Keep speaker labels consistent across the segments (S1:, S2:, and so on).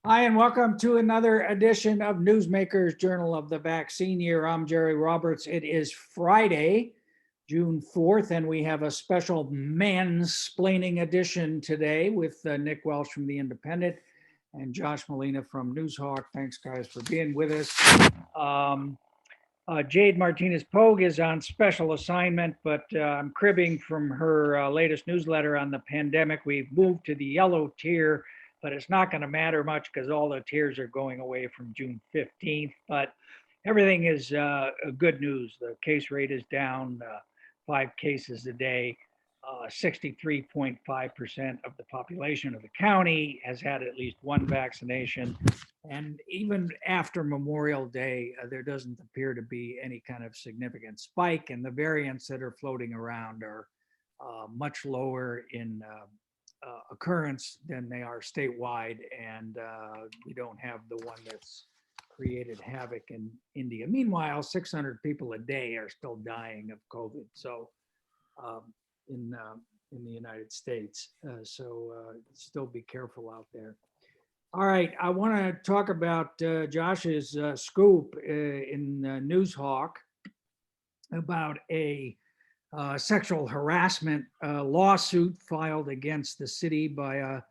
S1: Hi, and welcome to another edition of Newsmakers, Journal of the Vaccine Year. I'm Jerry Roberts. It is Friday, June 4th, and we have a special mansplaining edition today with Nick Welsh from The Independent and Josh Molina from Newshawk. Thanks, guys, for being with us. Jade Martinez-Pogue is on special assignment, but I'm cribbing from her latest newsletter on the pandemic. We've moved to the yellow tier, but it's not going to matter much because all the tiers are going away from June 15th. But everything is good news. The case rate is down 5 cases a day. 63.5% of the population of the county has had at least one vaccination. And even after Memorial Day, there doesn't appear to be any kind of significant spike. And the variants that are floating around are much lower in occurrence than they are statewide, and we don't have the one that's created havoc in India. Meanwhile, 600 people a day are still dying of COVID. So in the United States, still be careful out there. All right, I want to talk about Josh's scoop in Newshawk about a sexual harassment lawsuit filed against the city by a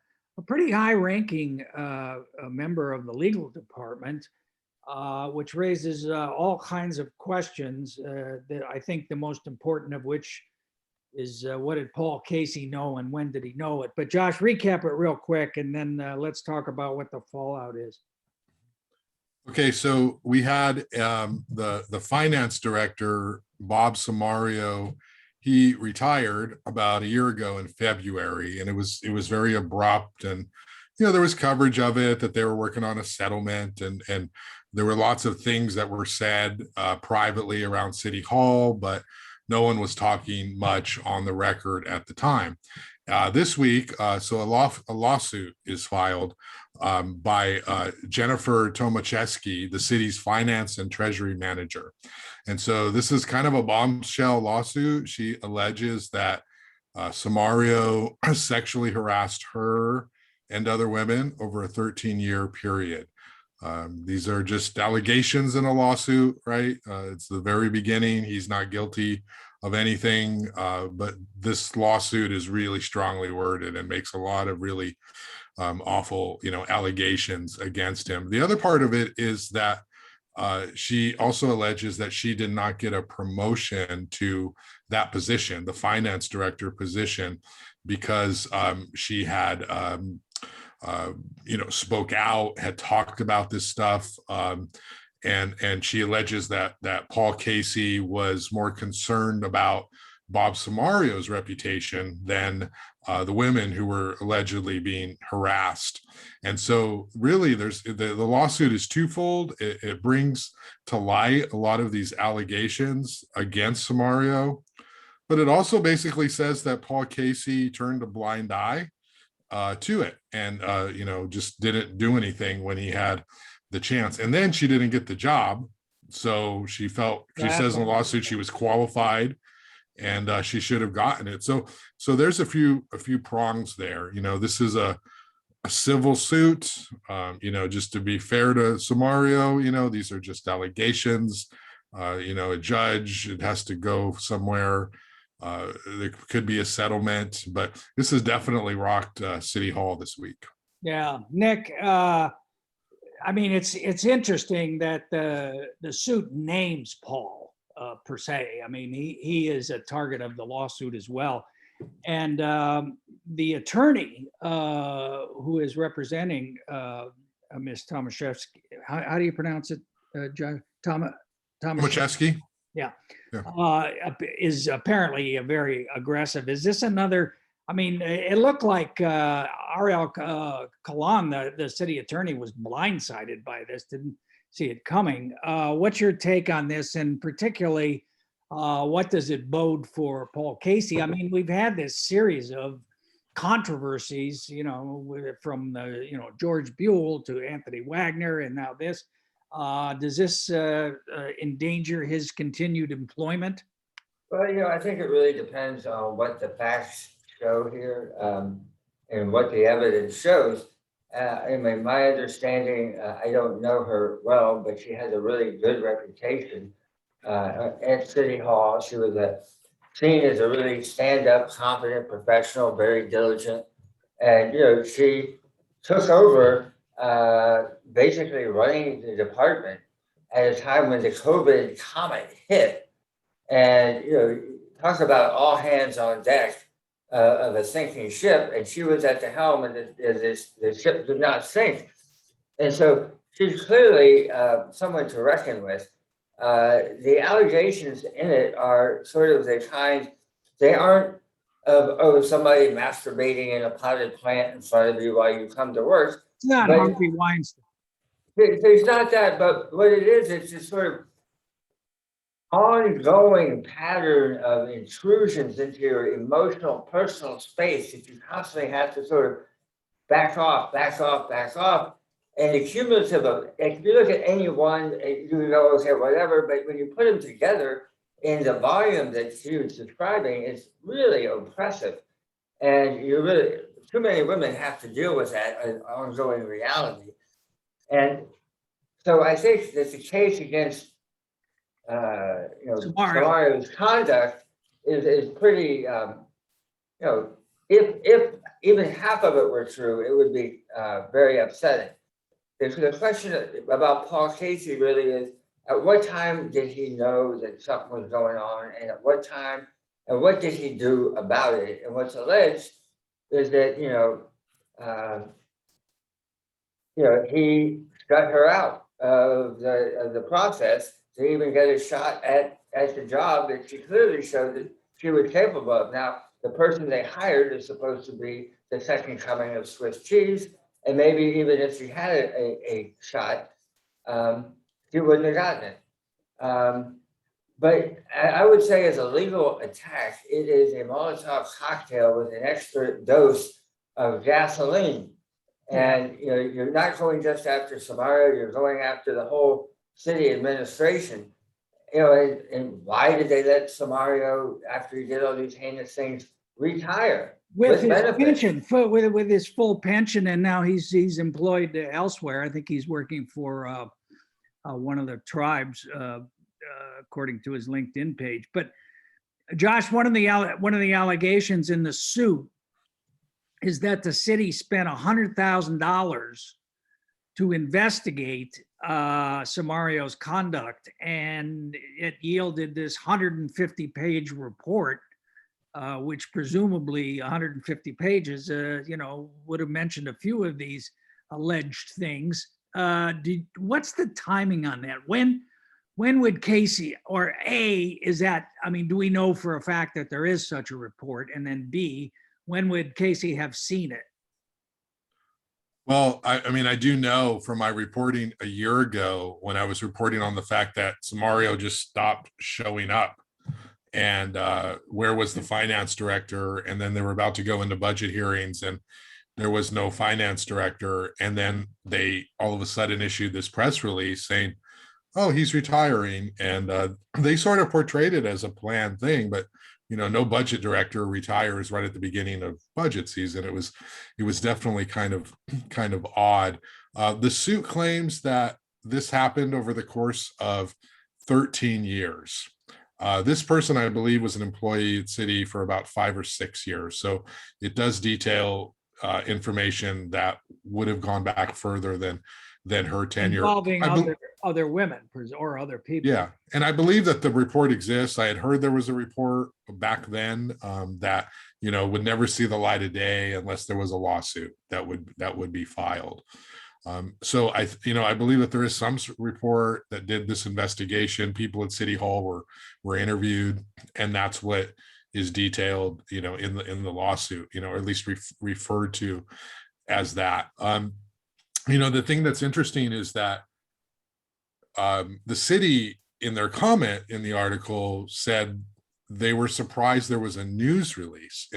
S1: pretty high-ranking member of the legal department, which raises all kinds of questions. That I think the most important of which is what did Paul Casey know and when did he know it? But Josh, recap it real quick, and then let's talk about what the fallout is.
S2: Okay, so we had the finance director, Bob Samario. He retired about a year ago in February, and it was very abrupt. And there was coverage of it that they were working on a settlement, and there were lots of things that were said privately around City Hall, but no one was talking much on the record at the time. This week, so a lawsuit is filed by Jennifer Tomaszewski, the city's finance and treasury manager. And so this is kind of a bombshell lawsuit. She alleges that Samario sexually harassed her and other women over a 13-year period. These are just allegations in a lawsuit, right? It's the very beginning. He's not guilty of anything, but this lawsuit is really strongly worded and makes a lot of really awful, allegations against him. The other part of it is that she also alleges that she did not get a promotion to that position, the finance director position, because she had spoke out, had talked about this stuff, and she alleges that Paul Casey was more concerned about Bob Samario's reputation than the women who were allegedly being harassed. And so really the lawsuit is twofold. It brings to light a lot of these allegations against Samario, but it also basically says that Paul Casey turned a blind eye to it and just didn't do anything when he had the chance. And then she didn't get the job, so she says in the lawsuit she was qualified and she should have gotten it. So there's a few prongs there. This is a civil suit. Just to be fair to Samario, these are just allegations. A judge, it has to go somewhere. There could be a settlement, but this has definitely rocked City Hall this week.
S1: Yeah, Nick. It's interesting that the suit names Paul per se. I mean, he is a target of the lawsuit as well, and the attorney who is representing Ms. Tomaszewski. How do you pronounce it, John?
S2: Tomaszewski.
S1: Yeah. Is apparently very aggressive. Is this another? I mean, it looked like Ariel Kalan, the city attorney, was blindsided by this, didn't see it coming. What's your take on this, and particularly, what does it bode for Paul Casey? I mean, we've had this series of controversies, from George Buell to Anthony Wagner, and now this. Does this endanger his continued employment?
S3: Well, I think it really depends on what the facts show here and what the evidence shows. I mean, my understanding, I don't know her well, but she has a really good reputation at City Hall. She was seen as a really stand-up, confident professional, very diligent. And, she took over basically running the department at a time when the COVID comet hit. And, talk about all hands on deck of a sinking ship, and she was at the helm, and the ship did not sink. And so she's clearly someone to reckon with. The allegations in it are sort of the kind, they aren't of somebody masturbating in a potted plant in front of you while you come to work.
S1: It's not
S3: But-
S1: Harvey Weinstein.
S3: There's not that, but what it is, it's just sort of ongoing pattern of intrusions into your emotional, personal space that you constantly have to sort of back off. And the cumulative of, if you look at any one, you go, okay, whatever, but when you put them together in the volume that she was describing, it's really oppressive. And you really, too many women have to deal with that ongoing reality. And so I think that the case against Samario's conduct is pretty, if even half of it were true, it would be very upsetting. The question about Paul Casey really is, at what time did he know that something was going on, and at what time, and what did he do about it? And what's alleged is that, he shut her out of the process to even get a shot at the job that she clearly showed that she was capable of. Now, the person they hired is supposed to be the second coming of Swiss cheese, and maybe even if she had a shot, she wouldn't have gotten it. But I would say, as a legal attack, it is a Molotov cocktail with an extra dose of gasoline. And you're not going just after Samario, you're going after the whole city administration. And why did they let Samario, after he did all these heinous things, retire
S1: With his
S3: benefits?
S1: pension, with his full pension, and now he's employed elsewhere. I think he's working for one of the tribes, according to his LinkedIn page. But Josh, one of the allegations in the suit is that the city spent $100,000 to investigate Samario's conduct, and it yielded this 150-page report, which presumably 150 pages, would have mentioned a few of these alleged things. What's the timing on that? When would Casey, or A, do we know for a fact that there is such a report? And then B, when would Casey have seen it?
S2: Well, I do know from my reporting a year ago, when I was reporting on the fact that Samario just stopped showing up, and where was the finance director? And then they were about to go into budget hearings, and there was no finance director. And then they all of a sudden issued this press release saying, oh, he's retiring. And they sort of portrayed it as a planned thing, but no budget director retires right at the beginning of budget season. It was definitely kind of odd. The suit claims that this happened over the course of 13 years. This person, I believe, was an employee at City for about 5 or 6 years. So it does detail information that would have gone back further than her tenure.
S1: Involving other women or other people.
S2: Yeah. And I believe that the report exists. I had heard there was a report back then that, would never see the light of day unless there was a lawsuit that would be filed. So I believe that there is some report that did this investigation. People at City Hall were interviewed, and that's what is detailed, in the lawsuit, or at least referred to as that. The thing that's interesting is that the city, in their comment in the article, said they were surprised there was a news release.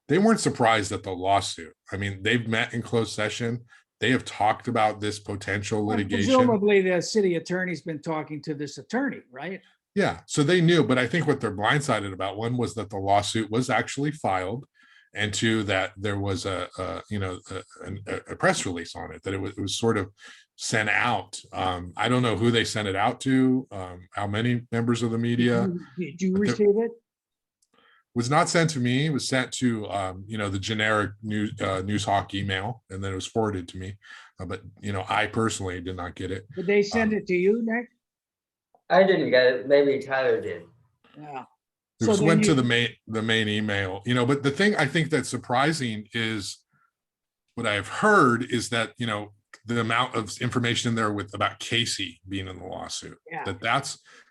S2: They weren't surprised at the lawsuit. They've met in closed session. They have talked about this potential litigation.
S1: Presumably the city attorney's been talking to this attorney, right?
S2: Yeah, so they knew, but I think what they're blindsided about, one was that the lawsuit was actually filed, and two, that there was a press release on it, that it was sort of sent out. I don't know who they sent it out to, how many members of the media.
S1: Did you
S2: But
S1: receive it?
S2: was not sent to me. It was sent to the generic news hawk email, and then it was forwarded to me. But I personally did not get it.
S1: Did they send it to you, Nick?
S3: I didn't get it. Maybe Tyler did.
S1: Yeah.
S2: It
S1: So
S2: just
S1: then
S2: went to
S1: you-
S2: the main email. But the thing I think that's surprising is what I've heard is that the amount of information in there about Casey being in the lawsuit.
S1: Yeah.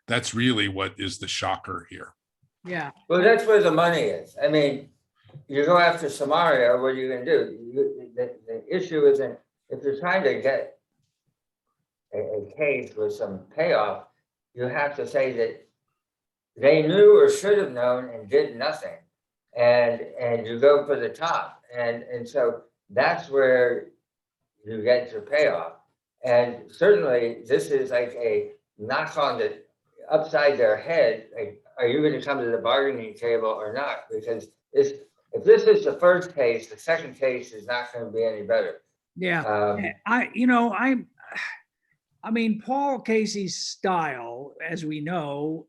S2: That's really what is the shocker here.
S1: Yeah.
S3: Well, that's where the money is. I mean, you go after Samaria, what are you gonna do? The issue isn't, if you're trying to get a case with some payoff, you have to say that they knew or should have known and did nothing. And you go for the top. And so that's where you get your payoff. And certainly this is like a knock on the upside their head. Like, are you going to come to the bargaining table or not? Because if this is the first case, the second case is not going to be any better.
S1: Yeah. I mean, Paul Casey's style, as we know,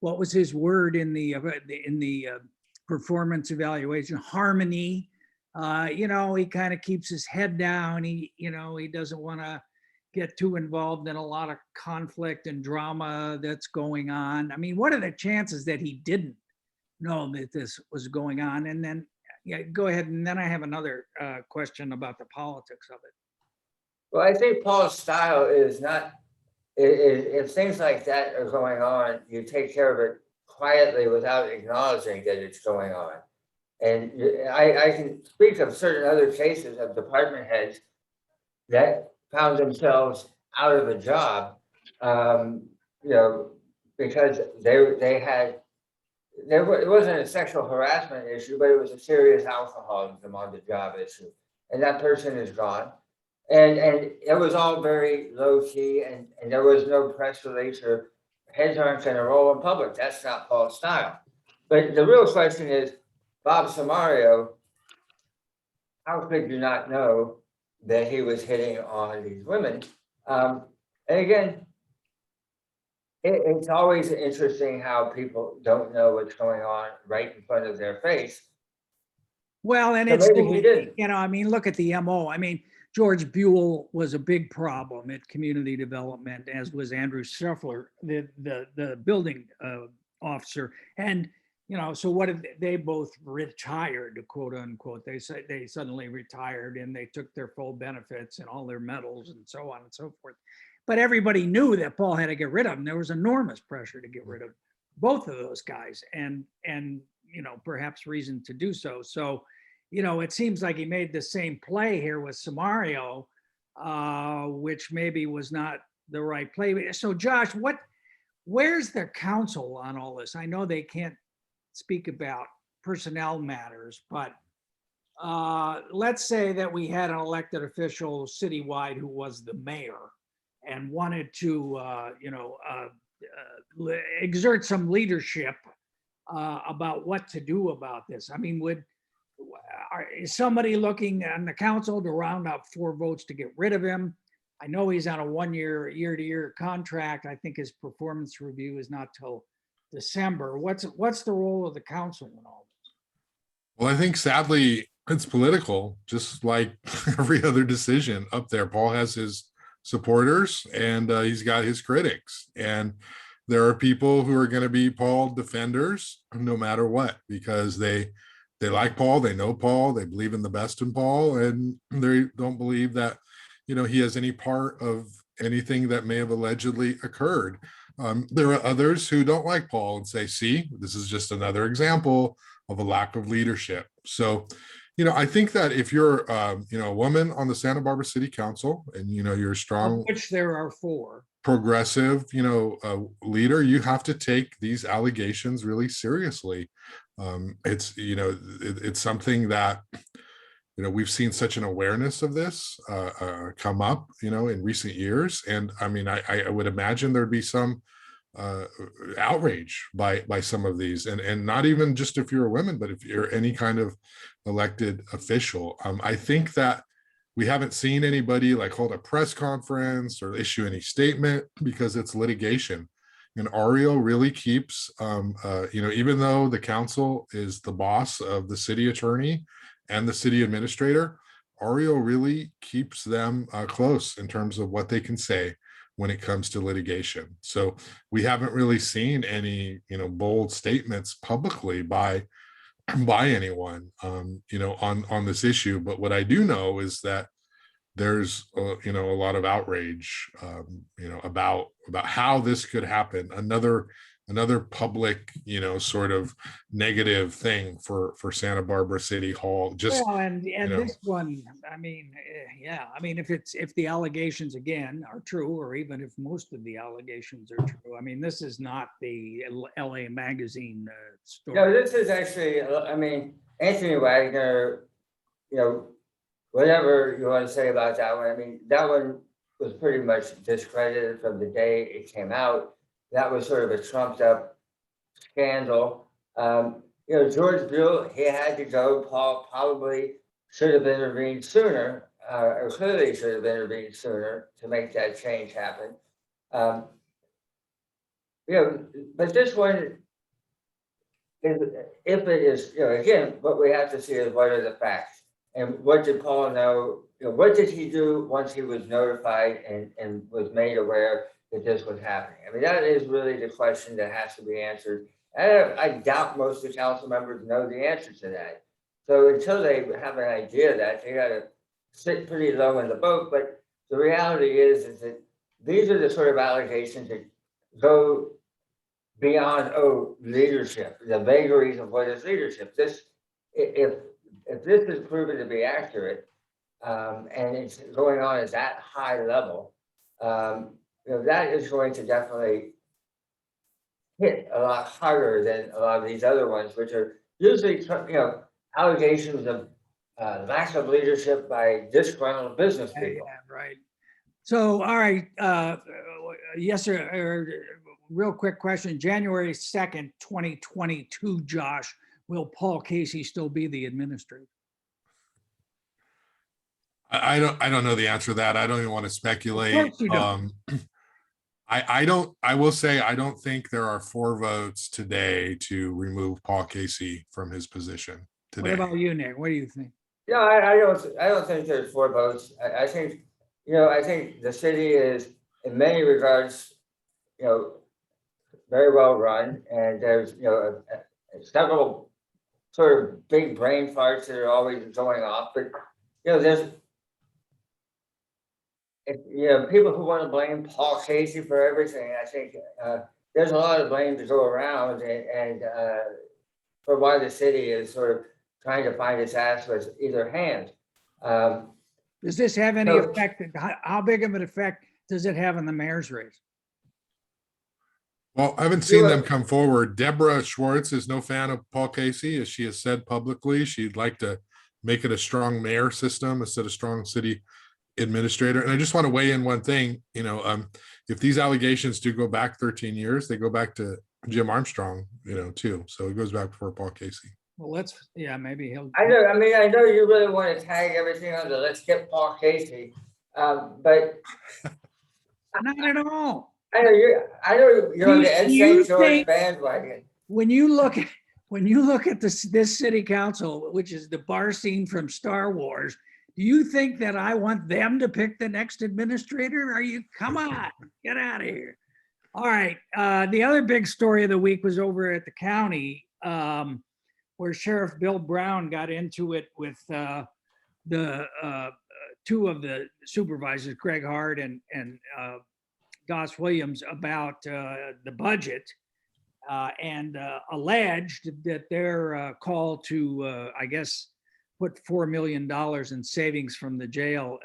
S1: what was his word in the performance evaluation? Harmony. He kind of keeps his head down. He doesn't want to get too involved in a lot of conflict and drama that's going on. I mean, what are the chances that he didn't know that this was going on? And then, yeah, go ahead. And then I have another question about the politics of it.
S3: Well, I think Paul's style is not, if things like that are going on, you take care of it quietly without acknowledging that it's going on. And I can speak of certain other cases of department heads that found themselves out of a job, because it wasn't a sexual harassment issue, but it was a serious alcoholism on the job issue. And that person is gone. And it was all very low key, and there was no press release, or heads aren't going to roll in public. That's not Paul's style. But the real question is, Bob Samario, how could you not know that he was hitting on these women? And again, it's always interesting how people don't know what's going on right in front of their face.
S1: Well, and
S3: So
S1: it's,
S3: maybe he didn't.
S1: I mean, look at the MO. I mean, George Buell was a big problem at community development, as was Andrew Scheffler, the building officer. And, so what did they both retired, quote unquote. They said they suddenly retired and they took their full benefits and all their medals and so on and so forth. But everybody knew that Paul had to get rid of them. There was enormous pressure to get rid of both of those guys, and perhaps reason to do so. So, it seems like he made the same play here with Samario, which maybe was not the right play. So, Josh, where's the council on all this? I know they can't speak about personnel matters, but let's say that we had an elected official citywide who was the mayor and wanted to, exert some leadership about what to do about this. I mean, is somebody looking on the council to round up 4 votes to get rid of him? I know he's on a 1-year, year-to-year contract. I think his performance review is not till December. What's the role of the council in all this?
S2: Well, I think sadly it's political, just like every other decision up there. Paul has his supporters and he's got his critics. And there are people who are going to be Paul defenders no matter what, because they like Paul, they know Paul, they believe in the best in Paul, and they don't believe that, he has any part of anything that may have allegedly occurred. There are others who don't like Paul and say, see, this is just another example of a lack of leadership. So, I think that if you're, a woman on the Santa Barbara City Council and, you're a strong,
S1: which there are 4,
S2: progressive, leader, you have to take these allegations really seriously. It's something that, we've seen such an awareness of this come up, in recent years. And I mean, I would imagine there'd be some outrage by some of these, and not even just if you're a woman, but if you're any kind of elected official. I think that we haven't seen anybody like hold a press conference or issue any statement because it's litigation. And Ariel really keeps, even though the council is the boss of the city attorney and the city administrator, Ariel really keeps them close in terms of what they can say when it comes to litigation. So we haven't really seen any, bold statements publicly by anyone, on this issue. But what I do know is that there's, a lot of outrage, about how this could happen. Another public, sort of negative thing for Santa Barbara City Hall. Just
S1: Well, and
S2: know.
S1: this one, I mean, if the allegations again are true, or even if most of the allegations are true, I mean, this is not the LA Magazine story.
S3: No, this is actually, Anthony Wagner, whatever you want to say about that one, that one was pretty much discredited from the day it came out. That was sort of a trumped up scandal. George Buell, he had to go. Paul probably should have intervened sooner, or clearly should have intervened sooner to make that change happen. But this one, if it is, again, what we have to see is what are the facts and what did Paul know? What did he do once he was notified and was made aware that this was happening? That is really the question that has to be answered. I doubt most of the council members know the answer to that. So until they have an idea that, they got to sit pretty low in the boat. But the reality is that these are the sort of allegations that go beyond leadership, the vagaries of what is leadership. If this is proven to be accurate, and it's going on at that high level, that is going to definitely hit a lot harder than a lot of these other ones, which are usually, allegations of lack of leadership by disgruntled business people.
S1: Yeah, right. So, all right, yes, sir. Real quick question. January 2nd, 2022, Josh, will Paul Casey still be the administrator?
S2: I don't know the answer to that. I don't even want to speculate.
S1: Of course you don't.
S2: I will say, I don't think there are 4 votes today to remove Paul Casey from his position today.
S1: What about you, Nick? What do you think?
S3: Yeah, I don't think there's 4 votes. I think, I think the city is in many regards, very well run, and there's, several sort of big brain farts that are always going off, but, there's, people who want to blame Paul Casey for everything. I think there's a lot of blame to go around, and for why the city is sort of trying to find its ass with either hand.
S1: Does this have any effect? How big of an effect does it have on the mayor's race?
S2: Well, I haven't seen them come forward. Deborah Schwartz is no fan of Paul Casey, as she has said publicly. She'd like to make it a strong mayor system instead of strong city administrator. And I just want to weigh in one thing, if these allegations do go back 13 years, they go back to Jim Armstrong, too. So it goes back before Paul Casey.
S1: Well, maybe he'll.
S3: I know you really want to tag everything under let's get Paul Casey, but
S1: Not at all.
S3: I know you're on the Ed St. George bandwagon.
S1: When you look at this city council, which is the bar scene from Star Wars, do you think that I want them to pick the next administrator? Come on, get out of here. All right. The other big story of the week was over at the county, where Sheriff Bill Brown got into it with the 2 of the supervisors, Greg Hart and Goss Williams, about the budget, and alleged that their call to, put $4 million in savings from the jail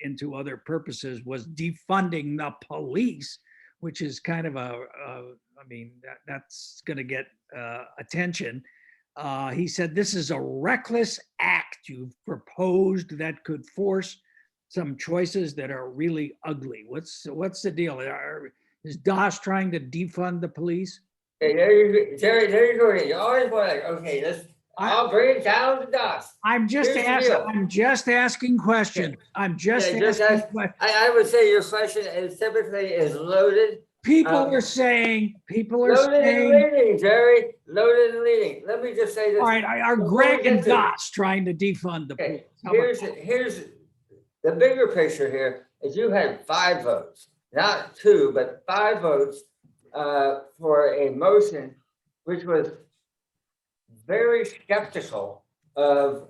S1: into other purposes was defunding the police, which is kind of that's going to get attention. He said, this is a reckless act you've proposed that could force some choices that are really ugly. What's the deal? Is DOS trying to defund the police?
S3: Okay, Jerry, there you go. You always want to, okay, I'll bring it down to dust.
S1: I'm just
S3: Here's the
S1: asking,
S3: deal.
S1: I'm just asking questions. I'm just
S3: Yeah, just
S1: asking.
S3: ask- I would say your question is typically loaded.
S1: People
S3: um,
S1: are saying,
S3: Loaded and leading, Jerry, loaded and leading. Let me just say this.
S1: all right, are
S3: Before
S1: Greg
S3: we get
S1: and
S3: to-
S1: DOS trying to defund the police?
S3: Okay,
S1: How about
S3: here's the bigger picture here is you had 5 votes, not 2, but 5 votes for a motion, which was very skeptical of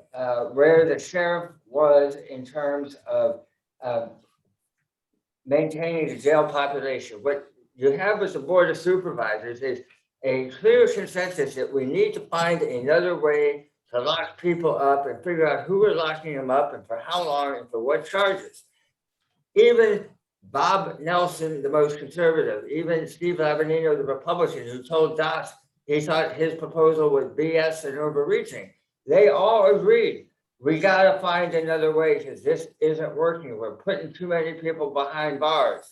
S3: where the sheriff was in terms of maintaining the jail population. What you have with the Board of Supervisors is a clear consensus that we need to find another way to lock people up and figure out who we're locking them up and for how long and for what charges. Even Bob Nelson, the most conservative, even Steve Lavanino, the Republican, who told DOS he thought his proposal was BS and overreaching, they all agreed, we gotta find another way because this isn't working. We're putting too many people behind bars.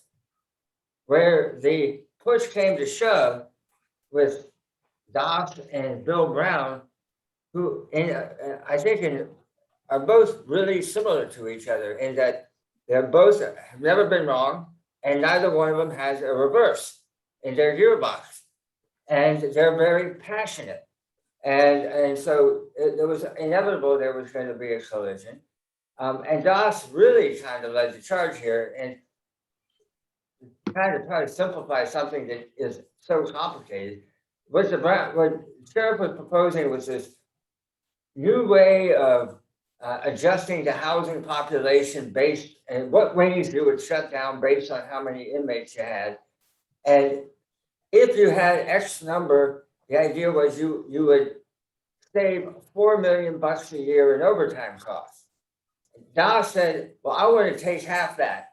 S3: Where the push came to shove with DOS and Bill Brown, who I think are both really similar to each other in that they're both have never been wrong, and neither one of them has a reverse in their gearbox, and they're very passionate, and so it was inevitable there was going to be a collision, and DOS really kind of led the charge here and kind of try to simplify something that is so complicated. What Sheriff was proposing was this new way of adjusting the housing population based and what ways you would shut down based on how many inmates you had. And if you had X number, the idea was you would save $4 million a year in overtime costs. DOS said, well, I want to take half that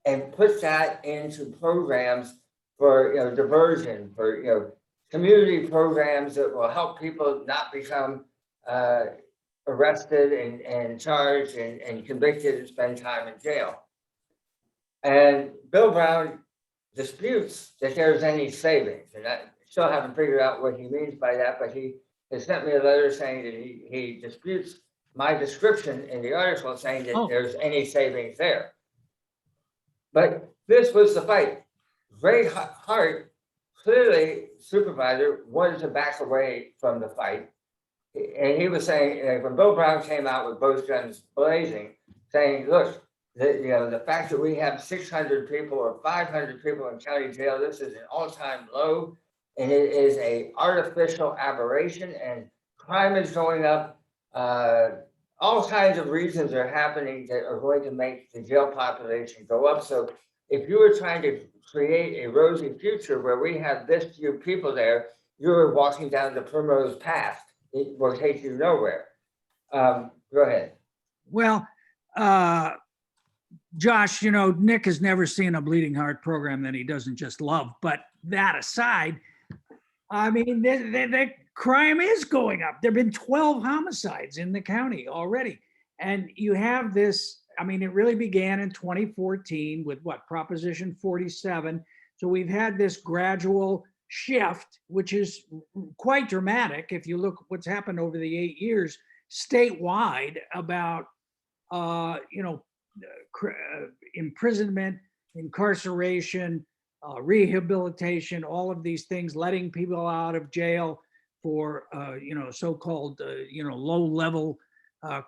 S3: and put that into programs for diversion, for community programs that will help people not become arrested and charged and convicted and spend time in jail. And Bill Brown disputes that there's any savings, and I still haven't figured out what he means by that, but he has sent me a letter saying that he disputes my description in the article saying that there's any savings there. But this was the fight. Greg Hart, clearly supervisor, wanted to back away from the fight. And he was saying, when Bill Brown came out with both guns blazing, saying, look, the fact that we have 600 people or 500 people in county jail, this is an all-time low, and it is an artificial aberration, and crime is going up. All kinds of reasons are happening that are going to make the jail population go up. So if you were trying to create a rosy future where we have this few people there, you're walking down the primrose path. It will take you nowhere. Go ahead.
S1: Well, Josh, Nick has never seen a Bleeding Heart program that he doesn't just love. But that aside, I mean, the crime is going up. There have been 12 homicides in the county already. And you have this, I mean, it really began in 2014 with Proposition 47. So we've had this gradual shift, which is quite dramatic if you look what's happened over the 8 years statewide about imprisonment, incarceration, rehabilitation, all of these things, letting people out of jail for so-called low-level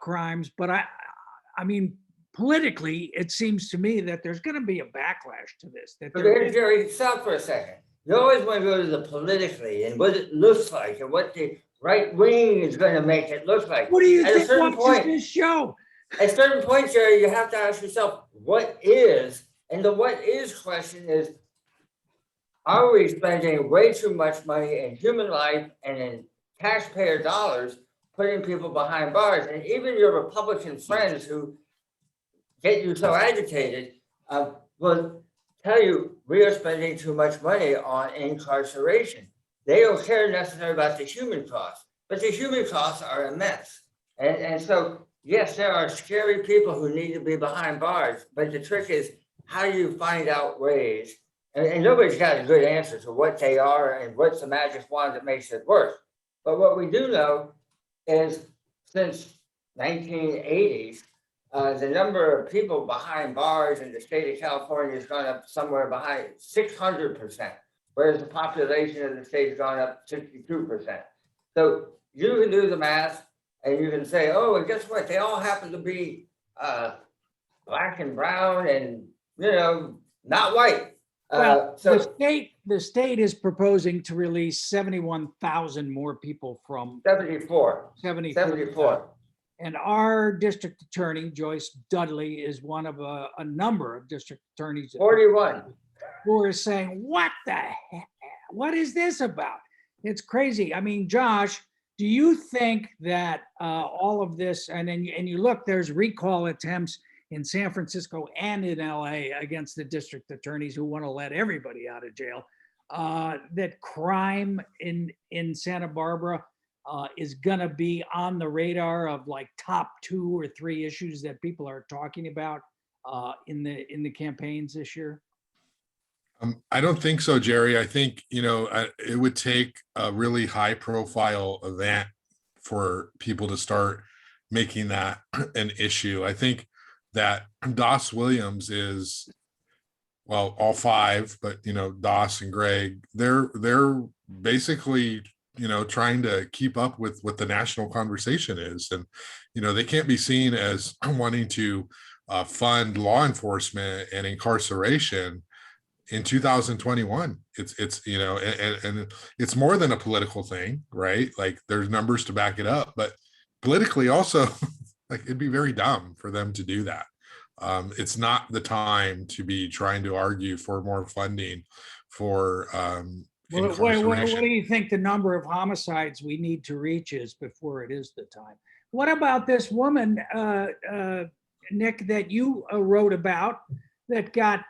S1: crimes. But I mean, politically, it seems to me that there's going to be a backlash to this.
S3: Jerry, stop for a second. You always want to go to the politically and what it looks like and what the right wing is going to make it look like.
S1: What do you think watches this show?
S3: At a certain point, Jerry, you have to ask yourself, what is? And the what is question is, are we spending way too much money in human life and in taxpayer dollars putting people behind bars? And even your Republican friends who get you so agitated will tell you we are spending too much money on incarceration. They don't care necessarily about the human costs, but the human costs are immense. And so, yes, there are scary people who need to be behind bars, but the trick is, how do you find out ways And nobody's got a good answer to what they are and what's the magic wand that makes it work. But what we do know is since 1980s, the number of people behind bars in the state of California has gone up somewhere behind 600%, whereas the population of the state has gone up 62%. So you can do the math and you can say, oh, and guess what? They all happen to be black and brown and, you know, not white.
S1: Well,
S3: So
S1: the state is proposing to release 71,000 more people from
S3: 74.
S1: 74. And our district attorney, Joyce Dudley, is one of a number of district attorneys
S3: 41.
S1: who are saying, what the heck? What is this about? It's crazy. I mean, Josh, do you think that all of this, and you look, there's recall attempts in San Francisco and in LA against the district attorneys who want to let everybody out of jail, that crime in Santa Barbara is going to be on the radar of like top 2 or 3 issues that people are talking about in the campaigns this year?
S2: I don't think so, Jerry. I think, you know, it would take a really high profile event for people to start making that an issue. I think that Doss Williams is, well, all 5, but, you know, Doss and Greg, they're basically, you know, trying to keep up with what the national conversation is. And, you know, they can't be seen as wanting to fund law enforcement and incarceration in 2021. It's you know, and it's more than a political thing, right? Like there's numbers to back it up, but politically also, like it'd be very dumb for them to do that. It's not the time to be trying to argue for more funding for
S1: What do you think the number of homicides we need to reach is before it is the time? What about this woman, Nick, that you wrote about that got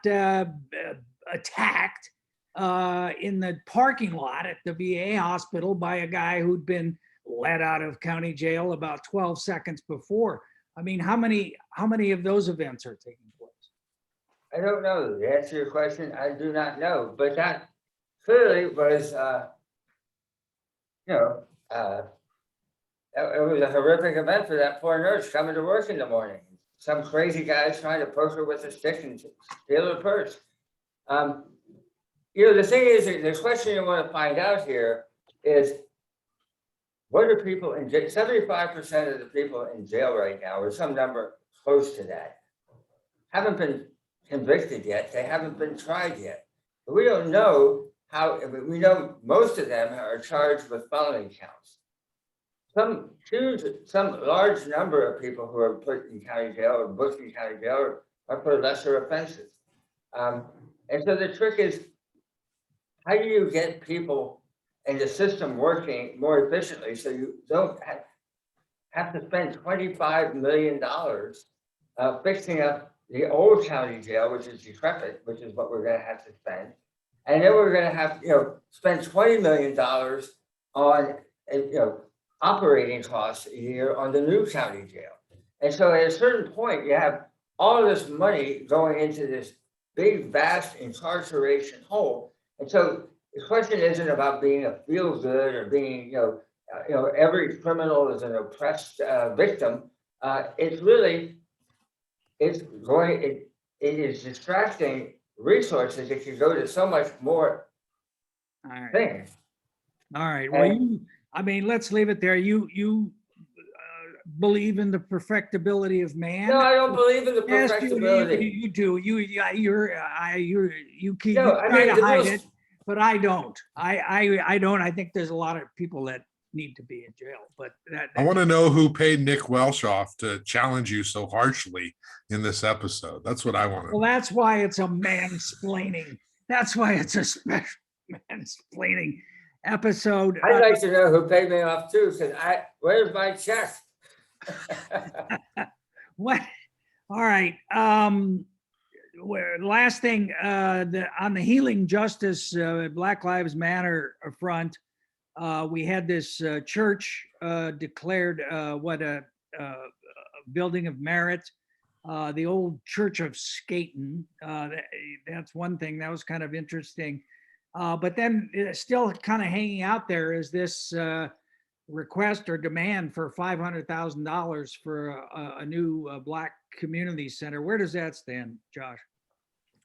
S1: attacked in the parking lot at the VA hospital by a guy who'd been let out of county jail about 12 seconds before? I mean, how many of those events are taking place?
S3: I don't know. To answer your question, I do not know. But that clearly was, it was a horrific event for that poor nurse coming to work in the morning. Some crazy guys trying to poke her with a stick and steal her purse. The thing is, the question you want to find out here is, what are people in jail? 75% of the people in jail right now, or some number close to that, haven't been convicted yet. They haven't been tried yet. But we don't know how. We know most of them are charged with felony counts. Some large number of people who are put in county jail or booked in county jail are for lesser offenses. And so the trick is, how do you get people and the system working more efficiently so you don't have to spend $25 million fixing up the old county jail, which is decrepit, which is what we're going to have to spend. And then we're going to have spend $20 million on operating costs a year on the new county jail. And so at a certain point, you have all this money going into this big, vast incarceration hole. And so the question isn't about being a feel good or being, every criminal is an oppressed victim. It is distracting resources if you go to so much more things.
S1: All right. Well, let's leave it there. You believe in the perfectibility of man?
S3: No, I don't believe in the perfectibility.
S1: Yes, you do. You keep trying to hide it, but I don't. I don't. I think there's a lot of people that need to be in jail. But
S2: I want to know who paid Nick Welsh off to challenge you so harshly in this episode. That's what I want to know.
S1: Well, that's why it's a mansplaining. That's why it's a special mansplaining episode.
S3: I'd like to know who paid me off too, because where's my check?
S1: What? All right. Last thing, on the healing justice, Black Lives Matter front, we had this church declared a building of merit the old Church of Skaten. That's one thing that was kind of interesting. But then still kind of hanging out there is this request or demand for $500,000 for a new Black community center. Where does that stand, Josh?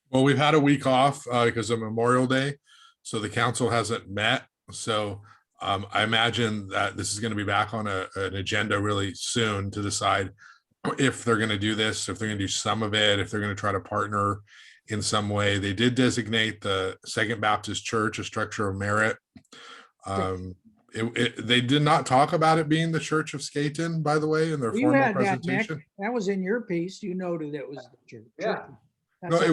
S2: Well, we've had a week off because of Memorial Day, so the council hasn't met. So I imagine that this is going to be back on an agenda really soon to decide if they're going to do this, if they're going to do some of it, if they're going to try to partner in some way. They did designate the Second Baptist Church a structure of merit. They did not talk about it being the Church of Skaten, by the way, in their
S1: You
S2: formal
S1: had that, Nick.
S2: presentation.
S1: That was in your piece. You noted it was the church.
S3: Yeah.
S2: No, it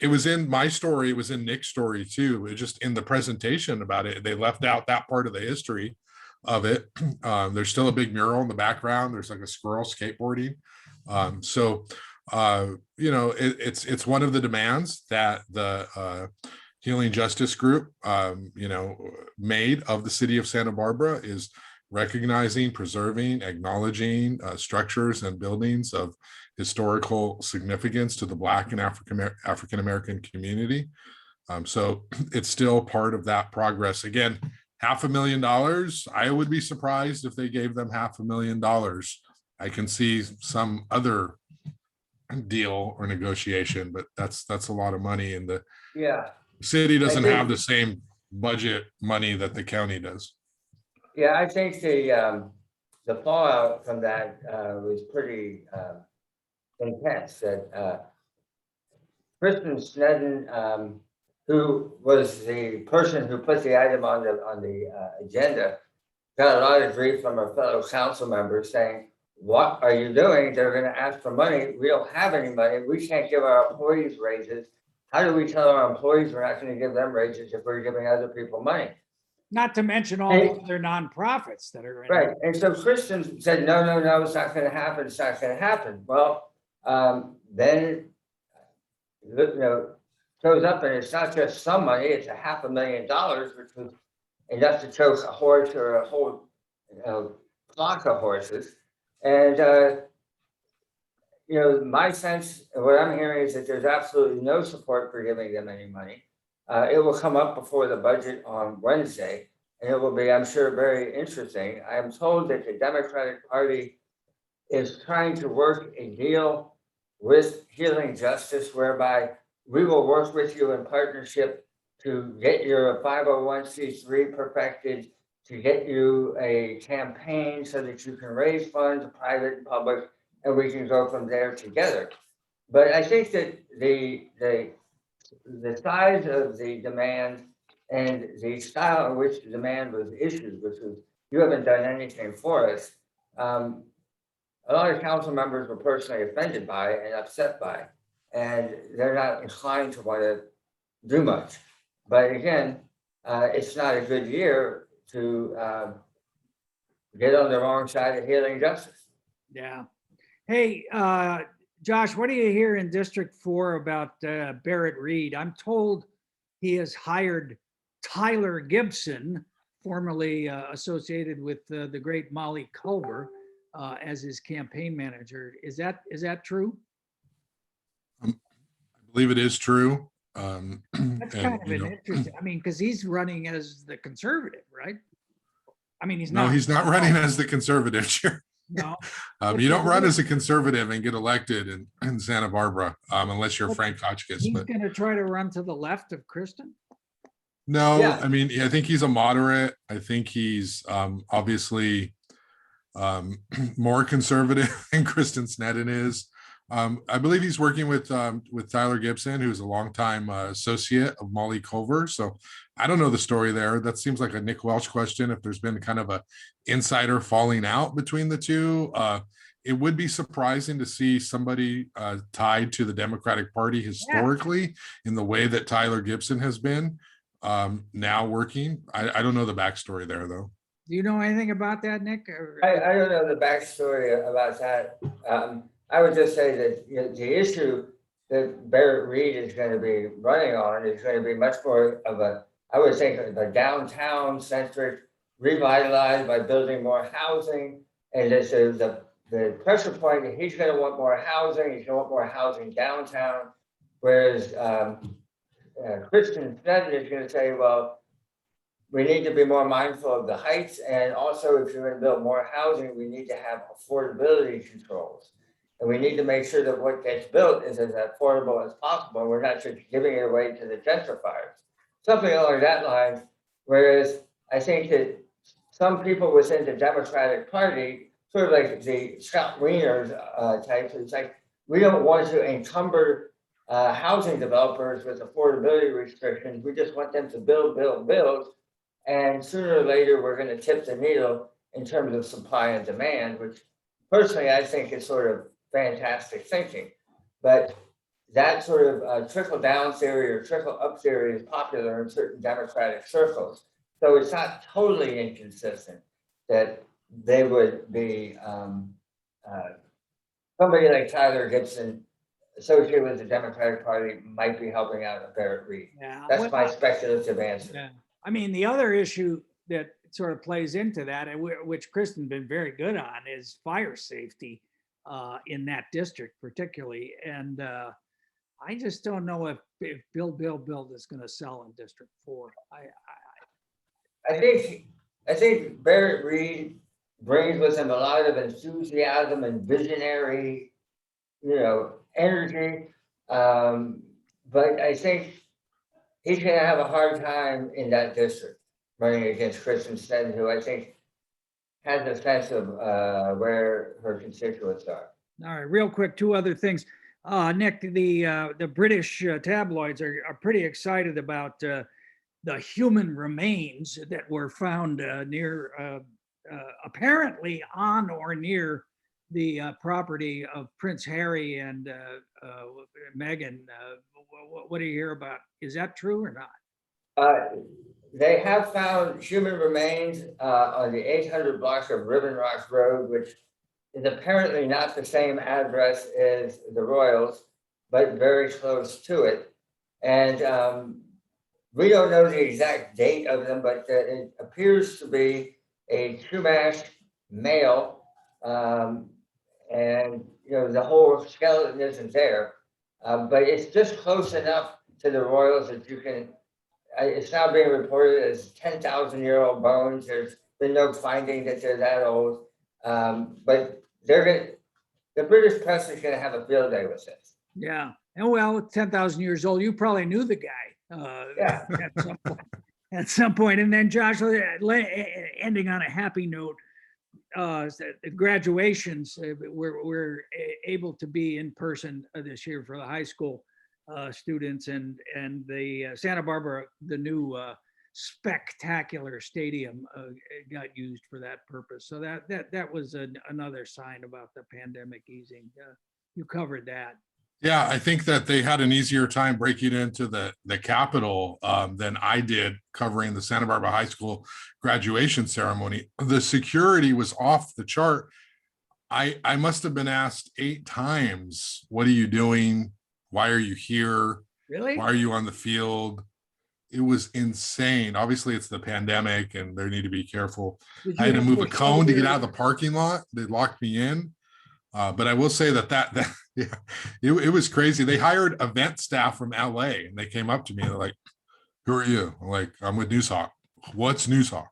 S2: was in my story. It was in Nick's story too. It just in the presentation about it, they left out that part of the history of it. There's still a big mural in the background. There's like a squirrel skateboarding. It's one of the demands that the Healing Justice Group, made of the city of Santa Barbara, is recognizing, preserving, acknowledging structures and buildings of historical significance to the Black and African-American community. So it's still part of that progress. Again, $500,000. I would be surprised if they gave them $500,000. I can see some other deal or negotiation, but that's a lot of money, and the city doesn't have the same budget money that the county does.
S3: Yeah, I think the fallout from that was pretty intense. That Kristen Sneddon, who was the person who put the item on the agenda, got a lot of grief from her fellow council members saying, "What are you doing? They're going to ask for money. We don't have any money. We can't give our employees raises. How do we tell our employees we're not going to give them raises if we're giving other people money?"
S1: Not to mention all the other nonprofits that are in.
S3: Right. And so Kristen said, no, it's not going to happen. It's not going to happen. Well, then, shows up, and it's not just some money, it's $500,000, which was enough to choke a horse or a whole flock of horses. And, my sense, what I'm hearing is that there's absolutely no support for giving them any money. It will come up before the budget on Wednesday, and it will be, I'm sure, very interesting. I am told that the Democratic Party is trying to work a deal with Healing Justice, whereby we will work with you in partnership to get your 501c3 perfected, to get you a campaign so that you can raise funds, private and public, and we can go from there together. But I think that the size of the demand and the style in which the demand was issued, which was, you haven't done anything for us, a lot of council members were personally offended by it and upset by it, and they're not inclined to want to do much. But again, it's not a good year to get on the wrong side of Healing Justice.
S1: Yeah. Hey, Josh, what do you hear in District 4 about Barrett Reid? I'm told he has hired Tyler Gibson, formerly associated with the great Molly Culver, as his campaign manager. Is that true?
S2: I believe it is true.
S1: That's kind of an interesting, because he's running as the conservative, right? He's not.
S2: No, he's not running as the conservative, sure.
S1: No.
S2: You don't run as a conservative and get elected in Santa Barbara unless you're Frank Hotchkiss.
S1: He's going to try to run to the left of Kristen?
S2: No,
S3: Yeah.
S2: I think he's a moderate. I think he's obviously more conservative than Kristen Sneddon is. I believe he's working with Tyler Gibson, who's a longtime associate of Molly Culver. So I don't know the story there. That seems like a Nick Welsh question. If there's been kind of a insider falling out between the two, it would be surprising to see somebody tied to the Democratic Party historically in the way that Tyler Gibson has been now working. I don't know the backstory there, though.
S1: Do you know anything about that, Nick?
S3: I don't know the backstory about that. I would just say that the issue that Barrett Reid is going to be running on is going to be much more of I would think, of a downtown centric, revitalized by building more housing, and the the pressure point, he's gonna want more housing, he's gonna want more housing downtown. Whereas Kristen Sneddon is gonna say, well, we need to be more mindful of the heights, and also if you're gonna build more housing, we need to have affordability controls. And we need to make sure that what gets built is as affordable as possible. We're not just giving it away to the gentrifiers. Something along that line. Whereas I think that some people within the Democratic Party, sort of like the Scott Wiener types, it's like, we don't want to encumber housing developers with affordability restrictions. We just want them to build. And sooner or later, we're going to tip the needle in terms of supply and demand, which personally I think is sort of fantastic thinking. But that sort of trickle down theory or trickle up theory is popular in certain Democratic circles. So it's not totally inconsistent that they would be somebody like Tyler Gibson associated with the Democratic Party might be helping out a Barrett Reid.
S1: Yeah.
S3: That's my speculative answer.
S1: Yeah. I mean, the other issue that sort of plays into that, and which Kristen's been very good on, is fire safety in that district particularly. And I just don't know if Build is going to sell in District 4.
S3: I think Barrett Reid brings with him a lot of enthusiasm and visionary, energy. But I think he's going to have a hard time in that district running against Kristen Sneddon, who I think has a sense of where her constituents are.
S1: All right, real quick, two other things. Nick, the British tabloids are pretty excited about the human remains that were found near, apparently on or near the property of Prince Harry and Meghan. What do you hear about? Is that true or not?
S3: They have found human remains on the 800 block of Ribbon Rock Road, which is apparently not the same address as the Royals, but very close to it. And we don't know the exact date of them, but it appears to be a Chumash male. And the whole skeleton isn't there, but it's just close enough to the Royals that you can. It's now being reported as 10,000-year-old bones. There's been no finding that they're that old, but the British press is going to have a field day with this.
S1: Yeah, and well, 10,000 years old. You probably knew the guy.
S3: Yeah.
S1: At some point. And then Josh, ending on a happy note. Graduations, we're able to be in person this year for the high school students, and the Santa Barbara, the new spectacular stadium got used for that purpose. So that was another sign about the pandemic easing. You covered that.
S2: Yeah, I think that they had an easier time breaking into the Capitol than I did covering the Santa Barbara High School graduation ceremony. The security was off the chart. I must have been asked 8 times, what are you doing? Why are you here?
S1: Really?
S2: Why are you on the field? It was insane. Obviously, it's the pandemic and they need to be careful. I had to move a cone to get out of the parking lot. They locked me in. But I will say that yeah, it was crazy. They hired event staff from LA and they came up to me and they're like, who are you? I'm like, I'm with Newshawk. What's Newshawk?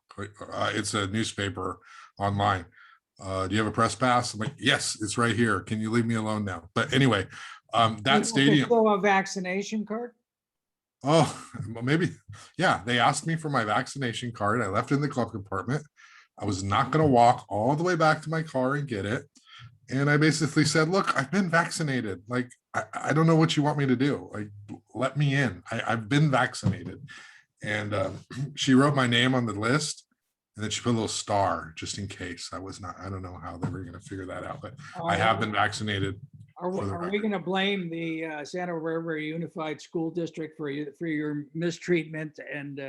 S2: It's a newspaper online. Do you have a press pass? I'm like, yes, it's right here. Can you leave me alone now? But anyway, that stadium.
S1: A vaccination card?
S2: Oh, maybe. Yeah, they asked me for my vaccination card. I left it in the glove compartment. I was not going to walk all the way back to my car and get it. And I basically said, look, I've been vaccinated. Like, I don't know what you want me to do. Like, let me in. I've been vaccinated. And she wrote my name on the list. And then she put a little star just in case. I don't know how they were going to figure that out, but I have been vaccinated.
S1: Are we going to blame the Santa Barbara Unified School District for your mistreatment and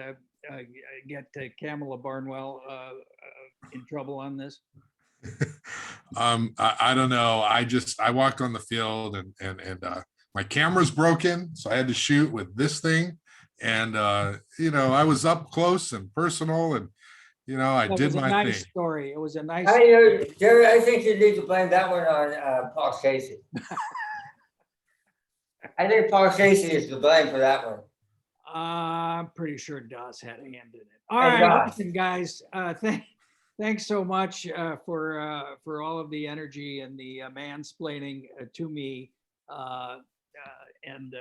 S1: get Kamala Barnwell in trouble on this?
S2: I don't know. I walked on the field and my camera's broken, so I had to shoot with this thing. And I was up close and personal, and I
S1: That
S2: did
S1: was a
S2: my
S1: nice
S2: thing.
S1: story. It was a nice.
S3: I know, Jerry, I think you need to blame that one on Paul Casey. I think Paul Casey is to blame for that one.
S1: I'm pretty sure Dawes had a hand in it. All
S3: And
S1: right,
S3: Dawes.
S1: listen, guys, thanks so much for all of the energy and the mansplaining to me. And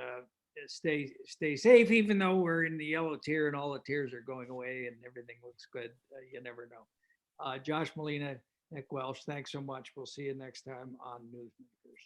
S1: stay safe, even though we're in the yellow tier and all the tiers are going away and everything looks good. You never know. Josh Molina, Nick Welsh, thanks so much. We'll see you next time on Newsmakers.